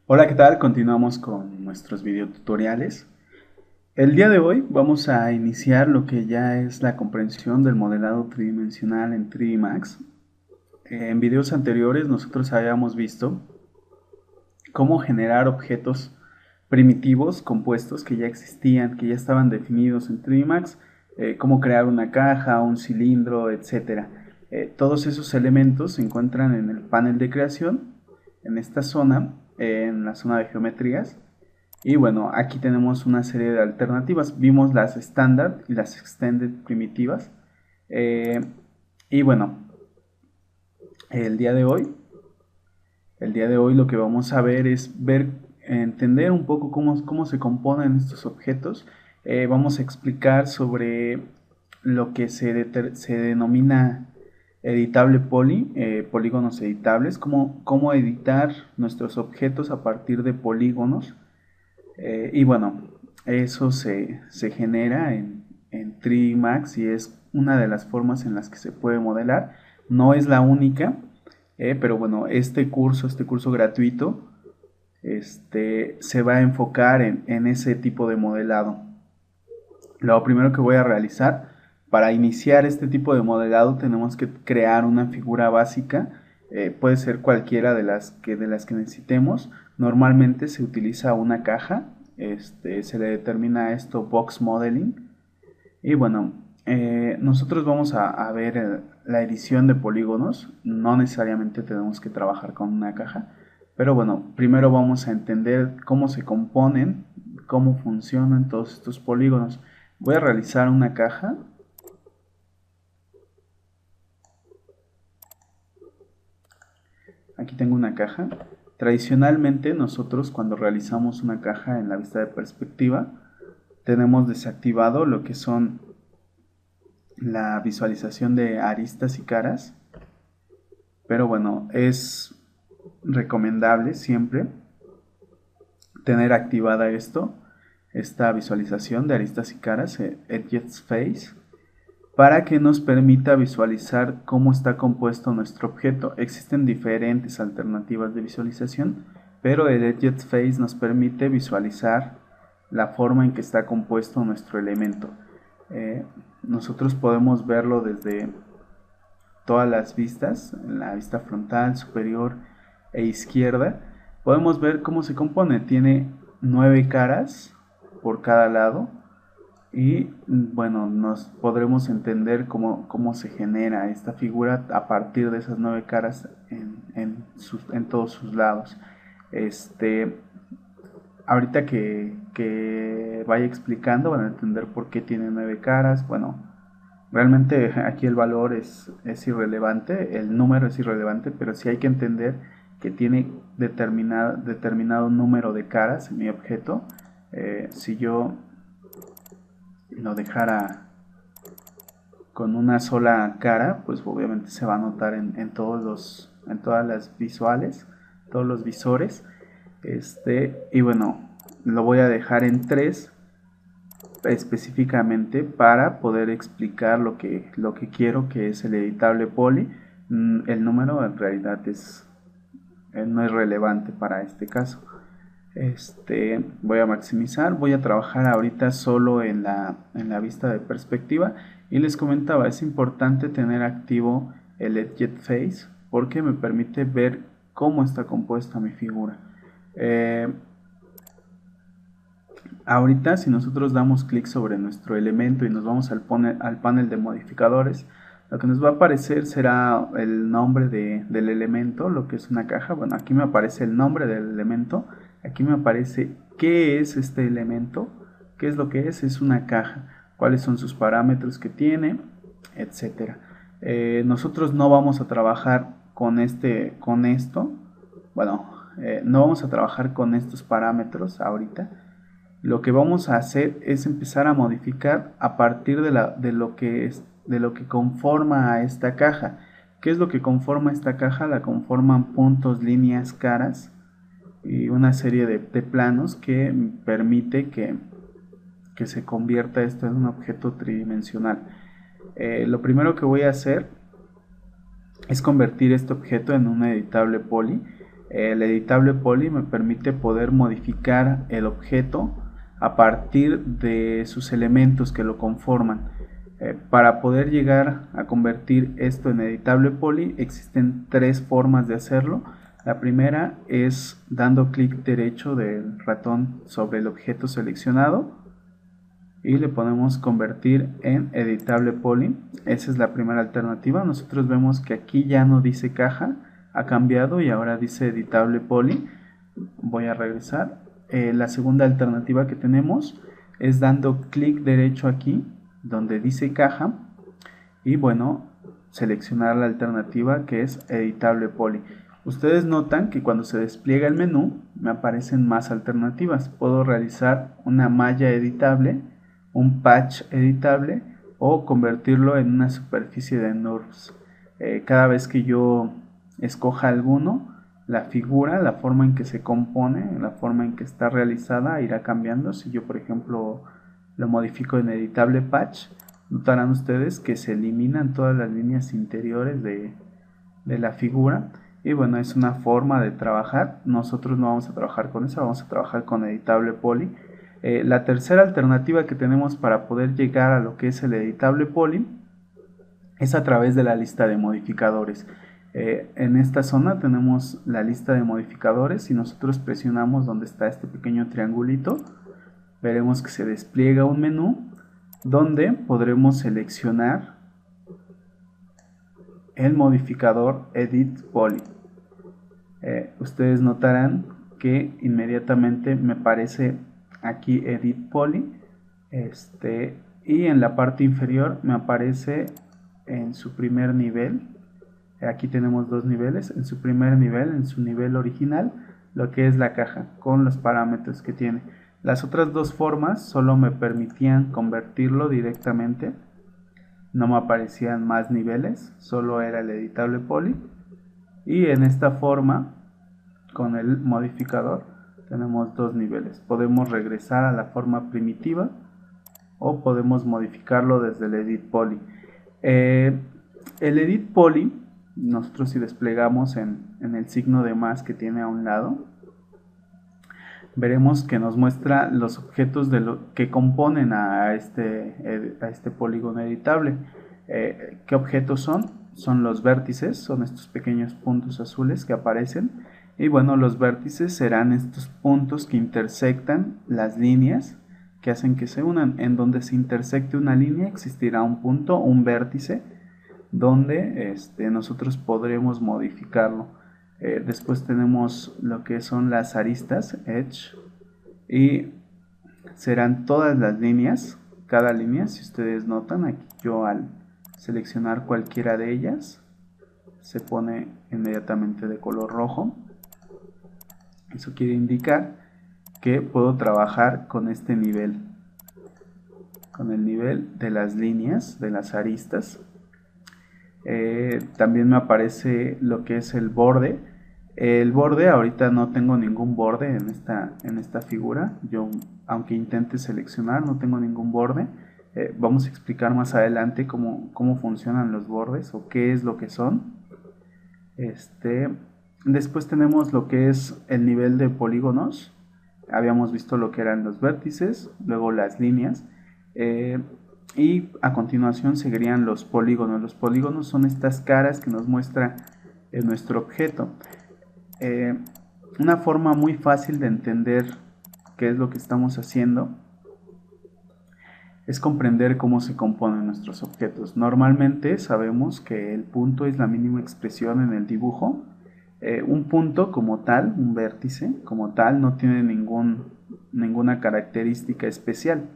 Hola, ¿qué tal? Continuamos con nuestros videotutoriales. El día de hoy vamos a iniciar lo que ya es la comprensión del modelado tridimensional en 3D Max. En videos anteriores nosotros habíamos visto cómo generar objetos primitivos, compuestos que ya existían, que ya estaban definidos en 3D Max, cómo crear una caja, un cilindro, etcétera. Todos esos elementos se encuentran en el panel de creación, en esta zona, en la zona de geometrías. Y bueno, aquí tenemos una serie de alternativas. Vimos las estándar y las extended primitivas. Eh, y bueno, el día de hoy, el día de hoy lo que vamos a ver es entender un poco cómo se componen estos objetos. Vamos a explicar sobre lo que se denomina editable poly, polígonos editables, cómo editar nuestros objetos a partir de polígonos. Y bueno, eso se genera en 3D Max y es una de las formas en las que se puede modelar. No es la única, pero bueno, este curso gratuito, se va a enfocar en ese tipo de modelado. Lo primero que voy a realizar para iniciar este tipo de modelado tenemos que crear una figura básica. Puede ser cualquiera de las que necesitemos. Normalmente se utiliza una caja. Se le determina esto box modeling. Y bueno, nosotros vamos a ver la edición de polígonos. No necesariamente tenemos que trabajar con una caja. Pero bueno, primero vamos a entender cómo se componen, cómo funcionan todos estos polígonos. Voy a realizar una caja. Aquí tengo una caja. Tradicionalmente nosotros cuando realizamos una caja en la vista de perspectiva tenemos desactivado lo que son la visualización de aristas y caras. Pero bueno, es recomendable siempre tener activada esta visualización de aristas y caras, Edges Face, para que nos permita visualizar cómo está compuesto nuestro objeto. Existen diferentes alternativas de visualización, pero el Edge Face nos permite visualizar la forma en que está compuesto nuestro elemento. Nosotros podemos verlo desde todas las vistas, en la vista frontal, superior e izquierda. Podemos ver cómo se compone. Tiene 9 caras por cada lado. Y bueno, nos podremos entender cómo se genera esta figura a partir de esas 9 caras en todos sus lados. Este, ahorita que vaya explicando van a entender por qué tiene 9 caras. Bueno, realmente aquí el valor es irrelevante, el número es irrelevante, pero sí hay que entender que tiene determinado número de caras en mi objeto. Si yo lo dejara con una sola cara, pues obviamente se va a notar en todas las visuales, todos los visores. Y bueno, lo voy a dejar en 3 específicamente para poder explicar lo que quiero, que es el editable poly. El número en realidad no es relevante para este caso. Voy a maximizar, voy a trabajar ahorita solo en la vista de perspectiva y les comentaba, es importante tener activo el Edge Face porque me permite ver cómo está compuesta mi figura. Ahorita si nosotros damos clic sobre nuestro elemento y nos vamos al panel de modificadores, lo que nos va a aparecer será el nombre del elemento, lo que es una caja. Bueno, aquí me aparece el nombre del elemento, aquí me aparece qué es este elemento, qué es lo que es una caja, cuáles son sus parámetros que tiene, etcétera. Nosotros no vamos a trabajar con esto, bueno, no vamos a trabajar con estos parámetros ahorita. Lo que vamos a hacer es empezar a modificar a partir de lo que conforma a esta caja. ¿Qué es lo que conforma esta caja? La conforman puntos, líneas, caras y una serie de planos que permite que se convierta esto en un objeto tridimensional. Lo primero que voy a hacer es convertir este objeto en un editable poly. El editable poly me permite poder modificar el objeto a partir de sus elementos que lo conforman. Para poder llegar a convertir esto en editable poly existen tres formas de hacerlo. La primera es dando clic derecho del ratón sobre el objeto seleccionado y le podemos convertir en editable poly. Esa es la primera alternativa. Nosotros vemos que aquí ya no dice caja, ha cambiado y ahora dice editable poly. Voy a regresar. La segunda alternativa que tenemos es dando clic derecho aquí donde dice caja y bueno, seleccionar la alternativa que es editable poly. Ustedes notan que cuando se despliega el menú me aparecen más alternativas. Puedo realizar una malla editable, un patch editable o convertirlo en una superficie de NURBS. Cada vez que yo escoja alguno, la figura, la forma en que se compone, la forma en que está realizada irá cambiando. Si yo por ejemplo lo modifico en editable patch, notarán ustedes que se eliminan todas las líneas interiores de la figura. Y bueno, es una forma de trabajar. Nosotros no vamos a trabajar con eso, vamos a trabajar con editable poly. La tercera alternativa que tenemos para poder llegar a lo que es el editable poly es a través de la lista de modificadores. En esta zona tenemos la lista de modificadores. Si nosotros presionamos donde está este pequeño triangulito, veremos que se despliega un menú donde podremos seleccionar el modificador Edit Poly. Ustedes notarán que inmediatamente me aparece aquí Edit Poly, y en la parte inferior me aparece en su primer nivel. Aquí tenemos dos niveles, en su primer nivel, en su nivel original, lo que es la caja con los parámetros que tiene. Las otras dos formas solo me permitían convertirlo directamente, no me aparecían más niveles, solo era el editable poly. Y en esta forma, con el modificador, tenemos dos niveles. Podemos regresar a la forma primitiva o podemos modificarlo desde el edit poly. El edit poly, nosotros si desplegamos en el signo de más que tiene a un lado, veremos que nos muestra los objetos que componen a este polígono editable. ¿Qué objetos son? Son los vértices, son estos pequeños puntos azules que aparecen. Y bueno, los vértices serán estos puntos que intersectan las líneas que hacen que se unan. En donde se intersecte una línea existirá un punto, un vértice, donde nosotros podremos modificarlo. Después tenemos lo que son las aristas, edge, y serán todas las líneas, cada línea. Si ustedes notan, aquí yo al seleccionar cualquiera de ellas se pone inmediatamente de color rojo. Eso quiere indicar que puedo trabajar con este nivel, con el nivel de las líneas, de las aristas. También me aparece lo que es el borde. El borde, ahorita no tengo ningún borde en esta figura. Yo, aunque intente seleccionar, no tengo ningún borde. Vamos a explicar más adelante cómo funcionan los bordes o qué es lo que son. Después tenemos lo que es el nivel de polígonos. Habíamos visto lo que eran los vértices, luego las líneas. Y a continuación seguirían los polígonos. Los polígonos son estas caras que nos muestra nuestro objeto. Una forma muy fácil de entender qué es lo que estamos haciendo es comprender cómo se componen nuestros objetos. Normalmente sabemos que el punto es la mínima expresión en el dibujo. Un punto como tal, un vértice como tal, no tiene ninguna característica especial.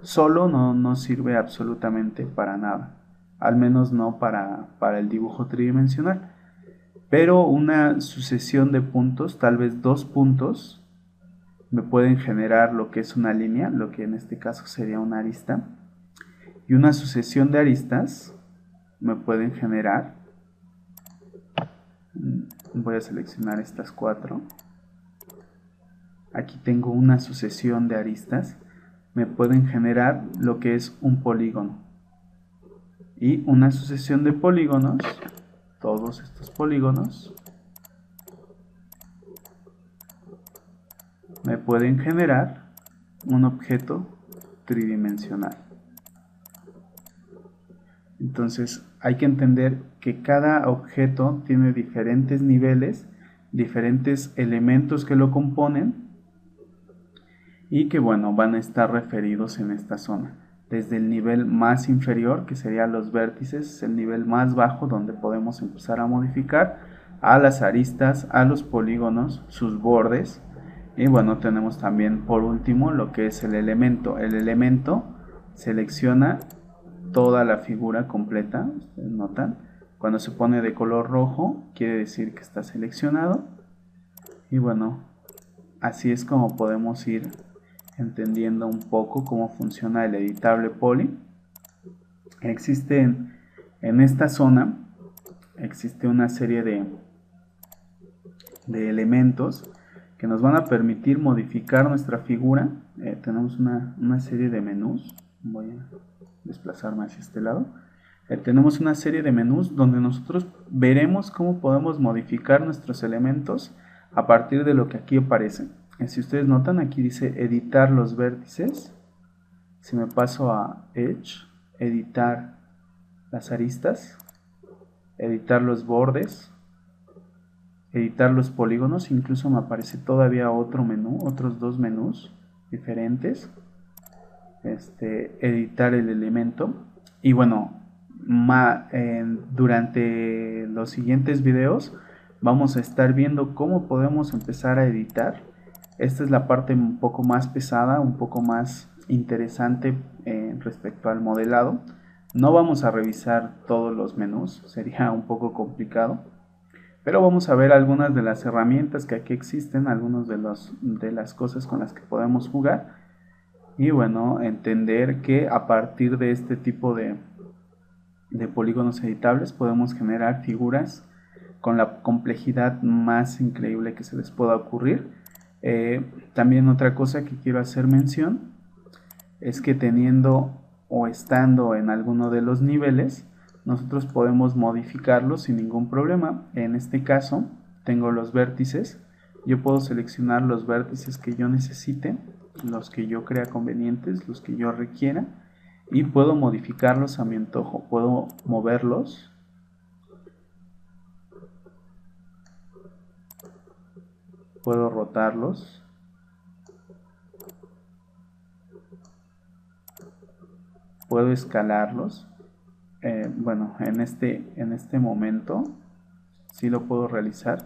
Solo no sirve absolutamente para nada, al menos no para el dibujo tridimensional. Pero una sucesión de puntos, tal vez dos puntos, me pueden generar lo que es una línea, lo que en este caso sería una arista. Y una sucesión de aristas me pueden generar, voy a seleccionar estas cuatro. Aquí tengo una sucesión de aristas, me pueden generar lo que es un polígono. Y una sucesión de polígonos, todos estos polígonos, me pueden generar un objeto tridimensional. Entonces hay que entender que cada objeto tiene diferentes niveles, diferentes elementos que lo componen y que bueno, van a estar referidos en esta zona. Desde el nivel más inferior, que serían los vértices, es el nivel más bajo donde podemos empezar a modificar, a las aristas, a los polígonos, sus bordes. Y bueno, tenemos también por último lo que es el elemento. El elemento selecciona toda la figura completa, ustedes notan. Cuando se pone de color rojo, quiere decir que está seleccionado. Y bueno, así es como podemos ir entendiendo un poco cómo funciona el editable poly. Existe en esta zona, existe una serie de elementos que nos van a permitir modificar nuestra figura. Tenemos una serie de menús. Voy a desplazarme hacia este lado. Tenemos una serie de menús donde nosotros veremos cómo podemos modificar nuestros elementos a partir de lo que aquí aparece. Si ustedes notan, aquí dice editar los vértices. Si me paso a Edge, editar las aristas, editar los bordes, editar los polígonos, incluso me aparece todavía otro menú, otros dos menús diferentes. Editar el elemento. Y bueno, durante los siguientes videos vamos a estar viendo cómo podemos empezar a editar. Esta es la parte un poco más pesada, un poco más interesante respecto al modelado. No vamos a revisar todos los menús, sería un poco complicado, pero vamos a ver algunas de las herramientas que aquí existen, algunas de las cosas con las que podemos jugar. Y bueno, entender que a partir de este tipo de polígonos editables podemos generar figuras con la complejidad más increíble que se les pueda ocurrir. También otra cosa que quiero hacer mención es que teniendo o estando en alguno de los niveles, nosotros podemos modificarlos sin ningún problema. En este caso tengo los vértices, yo puedo seleccionar los vértices que yo necesite, los que yo crea convenientes, los que yo requiera, y puedo modificarlos a mi antojo. Puedo moverlos, puedo rotarlos, puedo escalarlos. Bueno, en este momento sí lo puedo realizar.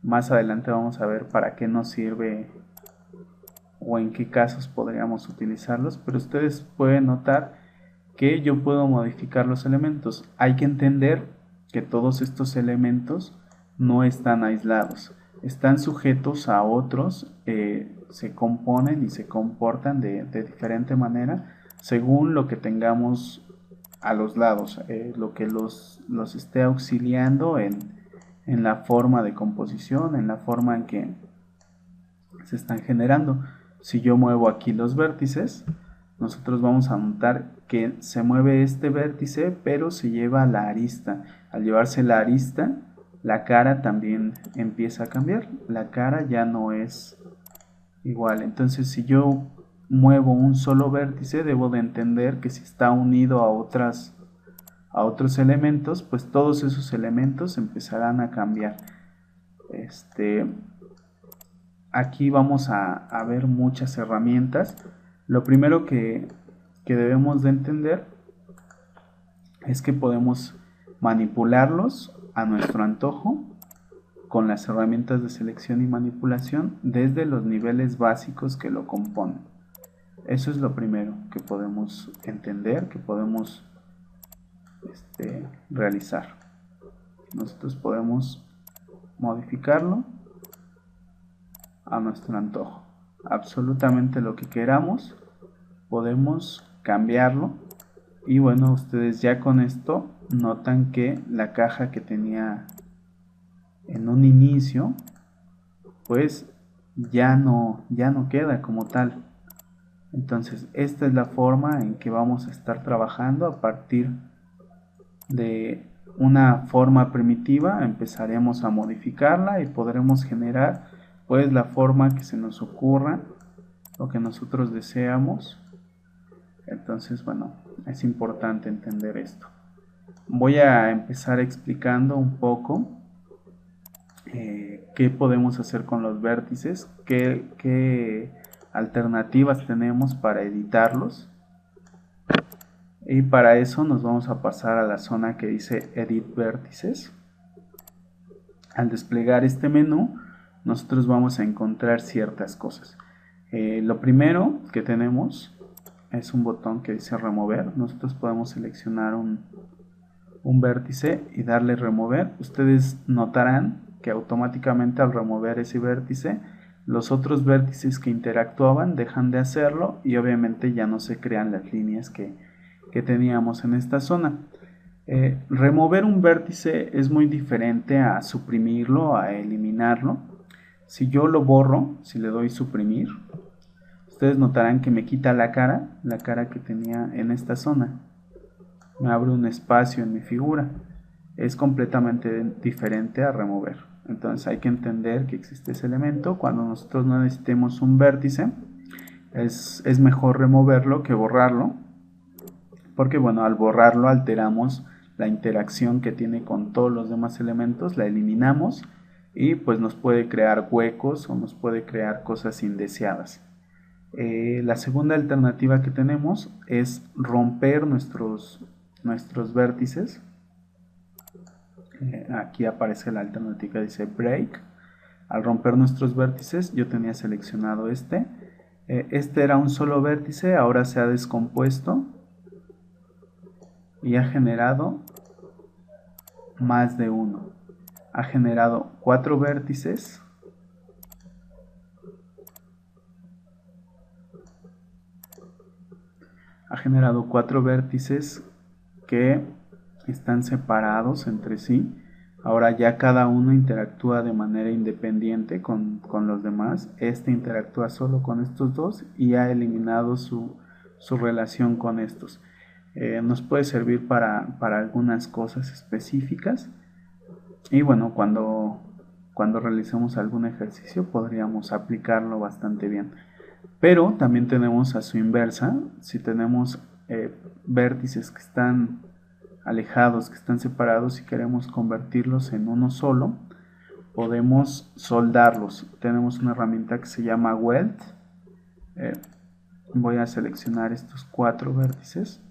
Más adelante vamos a ver para qué nos sirve o en qué casos podríamos utilizarlos, pero ustedes pueden notar que yo puedo modificar los elementos. Hay que entender que todos estos elementos no están aislados, están sujetos a otros, se componen y se comportan de diferente manera según lo que tengamos a los lados, lo que los esté auxiliando en la forma de composición, en la forma en que se están generando. Si yo muevo aquí los vértices, nosotros vamos a notar que se mueve este vértice, pero se lleva la arista. Al llevarse la arista, la cara también empieza a cambiar. La cara ya no es igual. Entonces, si yo muevo un solo vértice, debo de entender que si está unido a otros elementos, pues todos esos elementos empezarán a cambiar. Aquí vamos a ver muchas herramientas. Lo primero que debemos de entender es que podemos manipularlos a nuestro antojo con las herramientas de selección y manipulación desde los niveles básicos que lo componen. Eso es lo primero que podemos entender, que podemos realizar. Nosotros podemos modificarlo a nuestro antojo. Absolutamente lo que queramos podemos cambiarlo. Y bueno, ustedes ya con esto notan que la caja que tenía en un inicio pues ya no queda como tal. Entonces esta es la forma en que vamos a estar trabajando. A partir de una forma primitiva empezaremos a modificarla y podremos generar pues la forma que se nos ocurra, lo que nosotros deseamos. Entonces, bueno, es importante entender esto. Voy a empezar explicando un poco qué podemos hacer con los vértices, qué alternativas tenemos para editarlos. Y para eso nos vamos a pasar a la zona que dice Edit Vértices. Al desplegar este menú, nosotros vamos a encontrar ciertas cosas. Lo primero que tenemos es un botón que dice Remover. Nosotros podemos seleccionar un vértice y darle Remover. Ustedes notarán que automáticamente al remover ese vértice, los otros vértices que interactuaban dejan de hacerlo y obviamente ya no se crean las líneas que teníamos en esta zona. Remover un vértice es muy diferente a suprimirlo, a eliminarlo. Si yo lo borro, si le doy suprimir, ustedes notarán que me quita la cara que tenía en esta zona. Me abre un espacio en mi figura. Es completamente diferente a remover. Entonces hay que entender que existe ese elemento. Cuando nosotros no necesitemos un vértice, es mejor removerlo que borrarlo, porque bueno, al borrarlo alteramos la interacción que tiene con todos los demás elementos, la eliminamos y pues nos puede crear huecos o nos puede crear cosas indeseadas. La segunda alternativa que tenemos es romper nuestros vértices. Aquí aparece la alternativa, dice Break. Al romper nuestros vértices, yo tenía seleccionado este era un solo vértice, ahora se ha descompuesto y ha generado más de uno. Ha generado 4 vértices. Ha generado 4 vértices que están separados entre sí. Ahora ya cada uno interactúa de manera independiente con los demás. Este interactúa solo con estos dos y ha eliminado su relación con estos. Nos puede servir para algunas cosas específicas. Y bueno, cuando realicemos algún ejercicio podríamos aplicarlo bastante bien. Pero también tenemos a su inversa. Si tenemos vértices que están alejados, que están separados y queremos convertirlos en uno solo, podemos soldarlos. Tenemos una herramienta que se llama Weld. Voy a seleccionar estos 4 vértices.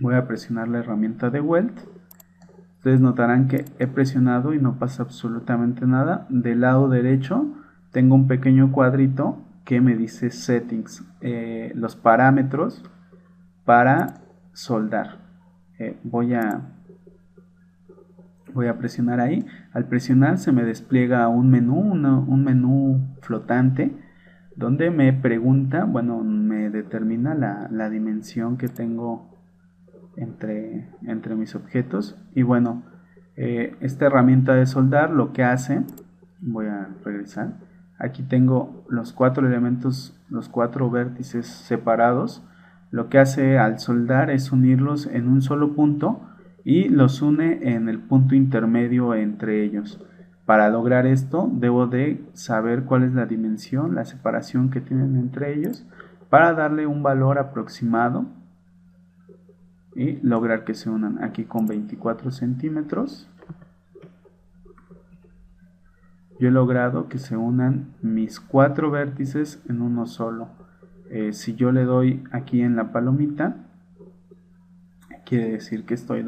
Voy a presionar la herramienta de Weld. Ustedes notarán que he presionado y no pasa absolutamente nada. Del lado derecho tengo un pequeño cuadrito que me dice Settings, los parámetros para soldar. Voy a presionar ahí. Al presionar se me despliega un menú flotante donde me pregunta, bueno, me determina la dimensión que tengo entre mis objetos. Y bueno, esta herramienta de soldar lo que hace, voy a regresar, aquí tengo los 4 elementos, los 4 vértices separados. Lo que hace al soldar es unirlos en un solo punto y los une en el punto intermedio entre ellos. Para lograr esto debo de saber cuál es la dimensión, la separación que tienen entre ellos, para darle un valor aproximado y lograr que se unan. Aquí con 24 centímetros yo he logrado que se unan mis 4 vértices en uno solo. Si yo le doy aquí en la palomita, quiere decir que estoy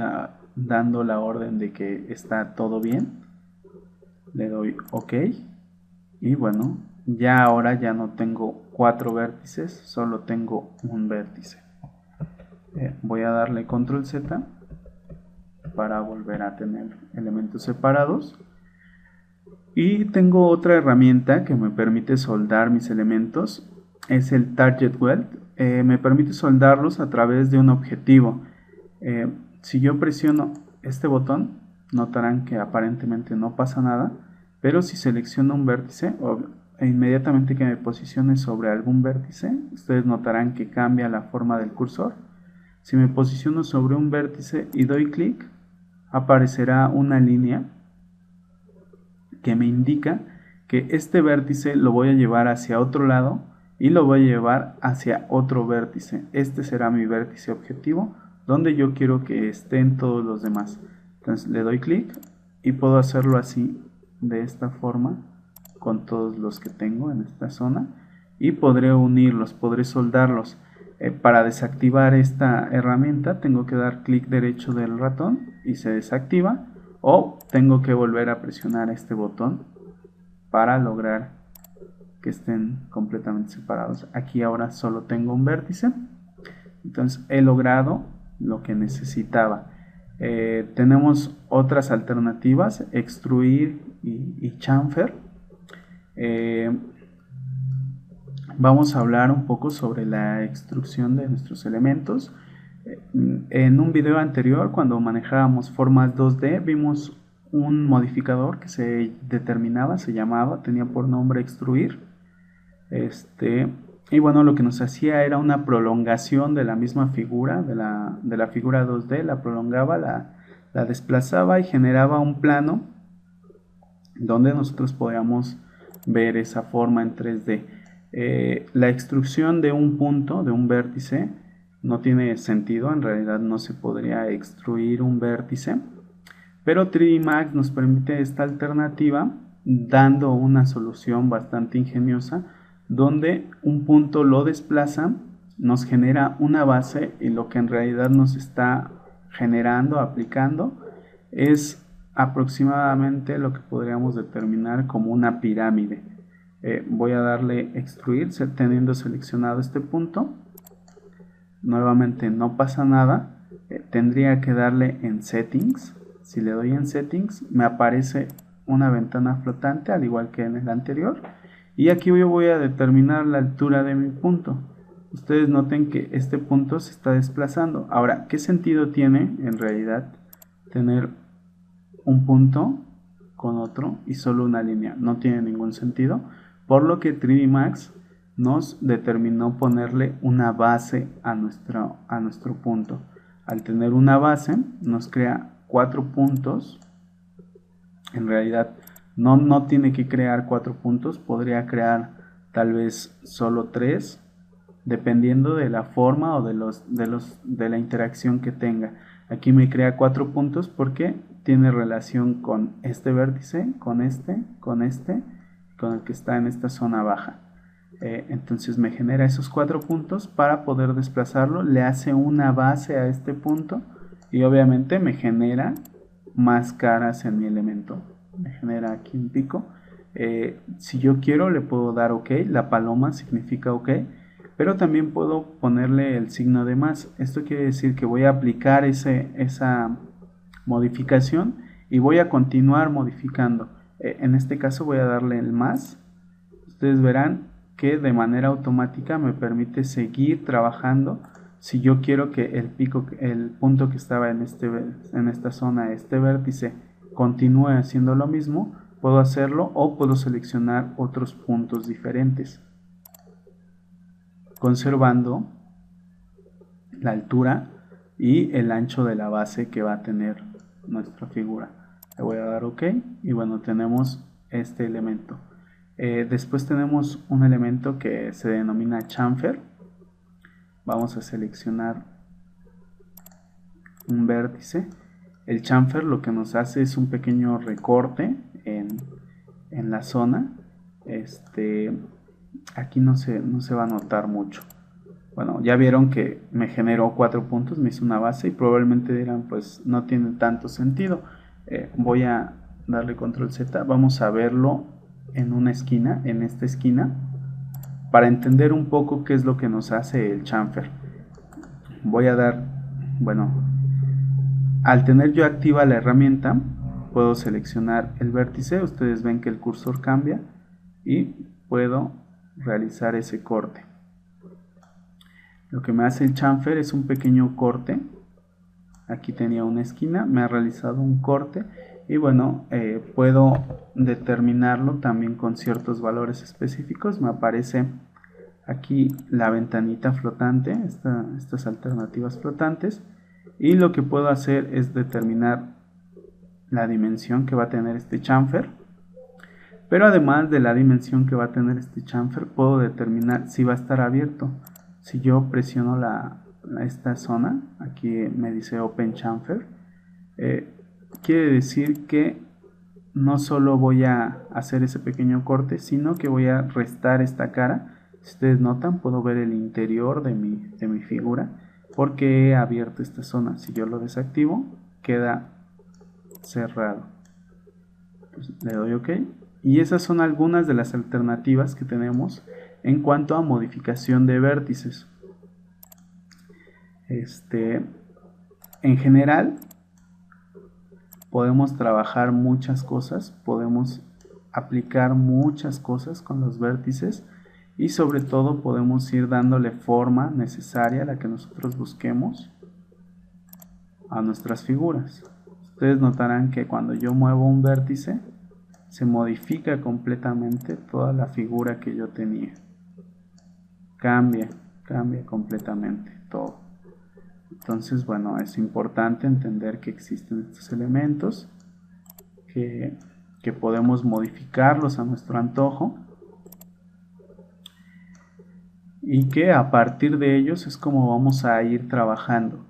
dando la orden de que está todo bien. Le doy OK y bueno, ya ahora ya no tengo 4 vértices, solo tengo un vértice. Voy a darle Control Z para volver a tener elementos separados. Y tengo otra herramienta que me permite soldar mis elementos. Es el Target Weld. Me permite soldarlos a través de un objetivo. Si yo presiono este botón, notarán que aparentemente no pasa nada, pero si selecciono un vértice, inmediatamente que me posicione sobre algún vértice, ustedes notarán que cambia la forma del cursor. Si me posiciono sobre un vértice y doy clic, aparecerá una línea que me indica que este vértice lo voy a llevar hacia otro lado y lo voy a llevar hacia otro vértice. Este será mi vértice objetivo, donde yo quiero que estén todos los demás. Entonces le doy clic y puedo hacerlo así, de esta forma, con todos los que tengo en esta zona, y podré unirlos, podré soldarlos. Para desactivar esta herramienta tengo que dar clic derecho del ratón y se desactiva, o tengo que volver a presionar este botón para lograr que estén completamente separados. Aquí ahora solo tengo un vértice, entonces he logrado lo que necesitaba. Tenemos otras alternativas, extruir y chamfer. Vamos a hablar un poco sobre la extrusión de nuestros elementos. En un video anterior, cuando manejábamos formas 2D, vimos un modificador que se determinaba, tenía por nombre extruir. Y bueno, lo que nos hacía era una prolongación de la misma figura, de la figura 2D, la prolongaba, la desplazaba y generaba un plano donde nosotros podíamos ver esa forma en 3D. La extrusión de un punto, de un vértice, no tiene sentido, en realidad no se podría extruir un vértice, pero 3D Max nos permite esta alternativa, dando una solución bastante ingeniosa, donde un punto lo desplaza, nos genera una base, y lo que en realidad nos está generando, aplicando, es aproximadamente lo que podríamos determinar como una pirámide. Voy a darle extruir teniendo seleccionado este punto. Nuevamente no pasa nada. Tendría que darle en settings. Si le doy en settings me aparece una ventana flotante al igual que en el anterior, y aquí yo voy a determinar la altura de mi punto. Ustedes noten que este punto se está desplazando. Ahora, ¿qué sentido tiene en realidad tener un punto con otro y solo una línea? No tiene ningún sentido, por lo que 3D Max nos determinó ponerle una base a nuestro punto. Al tener una base nos crea 4 puntos. En realidad no tiene que crear 4 puntos, podría crear tal vez solo 3, dependiendo de la forma o de la interacción que tenga. Aquí me crea 4 puntos porque tiene relación con este vértice, con el que está en esta zona baja. Entonces me genera esos 4 puntos para poder desplazarlo, le hace una base a este punto y obviamente me genera más caras en mi elemento. Me genera aquí un pico. Si yo quiero le puedo dar OK, la paloma significa OK, pero también puedo ponerle el signo de más. Esto quiere decir que voy a aplicar esa modificación y voy a continuar modificando. En este caso voy a darle el más. Ustedes verán que de manera automática me permite seguir trabajando. Si yo quiero que el punto que estaba en esta zona, este vértice, continúe haciendo lo mismo, puedo hacerlo, o puedo seleccionar otros puntos diferentes, conservando la altura y el ancho de la base que va a tener nuestra figura. Le voy a dar OK y bueno, tenemos este elemento. Después tenemos un elemento que se denomina chamfer. Vamos a seleccionar un vértice. El chamfer lo que nos hace es un pequeño recorte en la zona. Aquí no se va a notar mucho. Bueno, ya vieron que me generó 4 puntos, me hizo una base y probablemente dirán, pues no tiene tanto sentido. Voy a darle control Z, vamos a verlo en una esquina, en esta esquina, para entender un poco qué es lo que nos hace el chamfer. Voy a dar, bueno, al tener yo activa la herramienta, puedo seleccionar el vértice, ustedes ven que el cursor cambia y puedo realizar ese corte. Lo que me hace el chamfer es un pequeño corte. Aquí tenía una esquina, me ha realizado un corte y bueno, puedo determinarlo también con ciertos valores específicos. Me aparece aquí la ventanita flotante, estas alternativas flotantes, y lo que puedo hacer es determinar la dimensión que va a tener este chamfer. Pero además de la dimensión que va a tener este chamfer, puedo determinar si va a estar abierto. Si yo presiono esta zona, aquí me dice Open Chamfer, quiere decir que no solo voy a hacer ese pequeño corte, sino que voy a restar esta cara. Si ustedes notan, puedo ver el interior de mi figura porque he abierto esta zona. Si yo lo desactivo, queda cerrado. Pues le doy OK. Y esas son algunas de las alternativas que tenemos en cuanto a modificación de vértices. En general, podemos trabajar muchas cosas, podemos aplicar muchas cosas con los vértices y sobre todo podemos ir dándole forma necesaria, la que nosotros busquemos, a nuestras figuras. Ustedes notarán que cuando yo muevo un vértice, se modifica completamente toda la figura que yo tenía. Cambia completamente todo. Entonces, bueno, es importante entender que existen estos elementos, que podemos modificarlos a nuestro antojo y que a partir de ellos es como vamos a ir trabajando.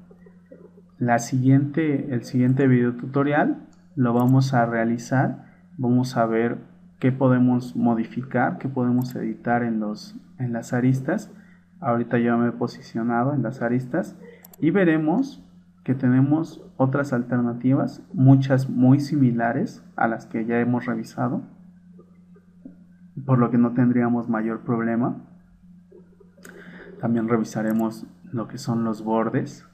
El siguiente video tutorial lo vamos a realizar. Vamos a ver qué podemos modificar, qué podemos editar en las aristas. Ahorita ya me he posicionado en las aristas y veremos que tenemos otras alternativas, muchas muy similares a las que ya hemos revisado, por lo que no tendríamos mayor problema. También revisaremos lo que son los bordes.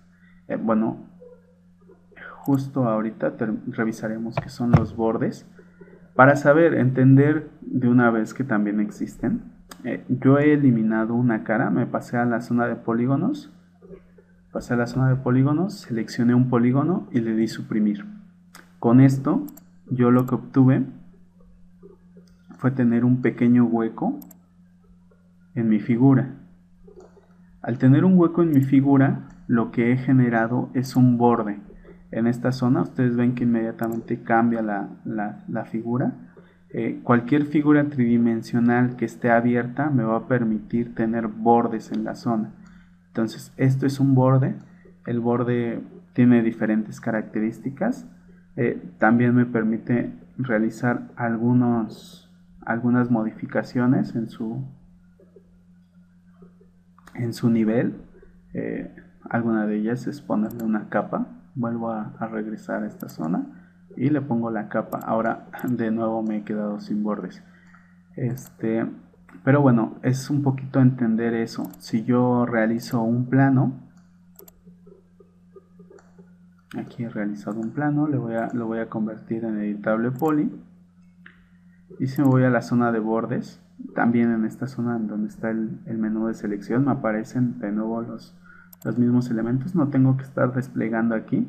Justo ahorita revisaremos qué son los bordes para entender de una vez que también existen. Yo he eliminado una cara, me pasé a la zona de polígonos, seleccioné un polígono y le di suprimir. Con esto yo lo que obtuve fue tener un pequeño hueco en mi figura. Al tener un hueco en mi figura, lo que he generado es un borde. En esta zona ustedes ven que inmediatamente cambia la figura. Cualquier figura tridimensional que esté abierta me va a permitir tener bordes en la zona. Entonces esto es un borde. El borde tiene diferentes características. También me permite realizar algunas modificaciones en su nivel. Alguna de ellas es ponerle una capa. Vuelvo a regresar a esta zona y le pongo la capa. Ahora de nuevo me he quedado sin bordes. Pero bueno, es un poquito entender eso. Si yo realizo un plano, aquí he realizado un plano, lo voy a convertir en editable poly. Y si me voy a la zona de bordes, también en esta zona donde está el menú de selección, me aparecen de nuevo los mismos elementos. No tengo que estar desplegando aquí.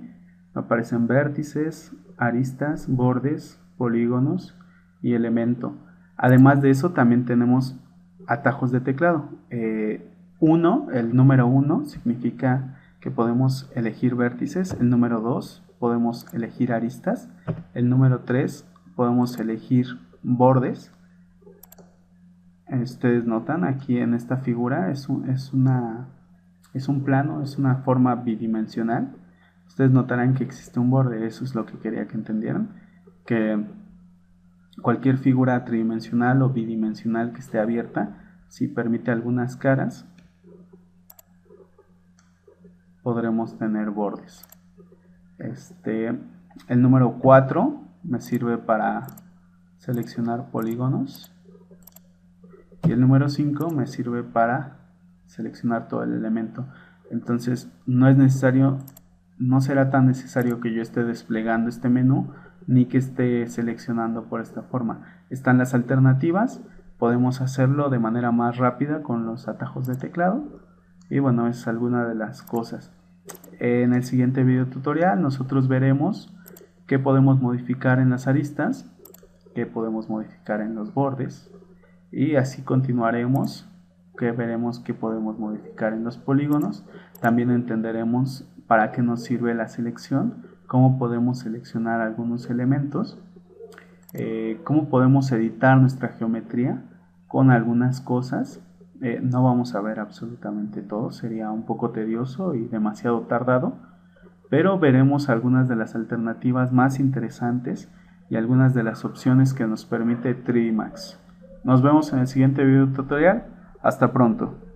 Me aparecen vértices, aristas, bordes, polígonos y elemento. Además de eso, también tenemos atajos de teclado. El número 1 significa que podemos elegir vértices. El número 2 podemos elegir aristas. El número 3 podemos elegir bordes. Ustedes notan aquí en esta figura es un plano, es una forma bidimensional. Ustedes notarán que existe un borde. Eso es lo que quería que entendieran, que cualquier figura tridimensional o bidimensional que esté abierta, si permite algunas caras, podremos tener bordes. El número 4 me sirve para seleccionar polígonos y el número 5 me sirve para seleccionar todo el elemento. Entonces no será tan necesario que yo esté desplegando este menú ni que esté seleccionando por esta forma. Están las alternativas, podemos hacerlo de manera más rápida con los atajos de teclado y bueno, es alguna de las cosas. En el siguiente video tutorial nosotros veremos qué podemos modificar en las aristas, qué podemos modificar en los bordes y así continuaremos, que veremos qué podemos modificar en los polígonos. También entenderemos para qué nos sirve la selección, cómo podemos seleccionar algunos elementos cómo podemos editar nuestra geometría con algunas cosas. No vamos a ver absolutamente todo, sería un poco tedioso y demasiado tardado, pero veremos algunas de las alternativas más interesantes y algunas de las opciones que nos permite 3D Max. Nos vemos en el siguiente video tutorial. Hasta pronto.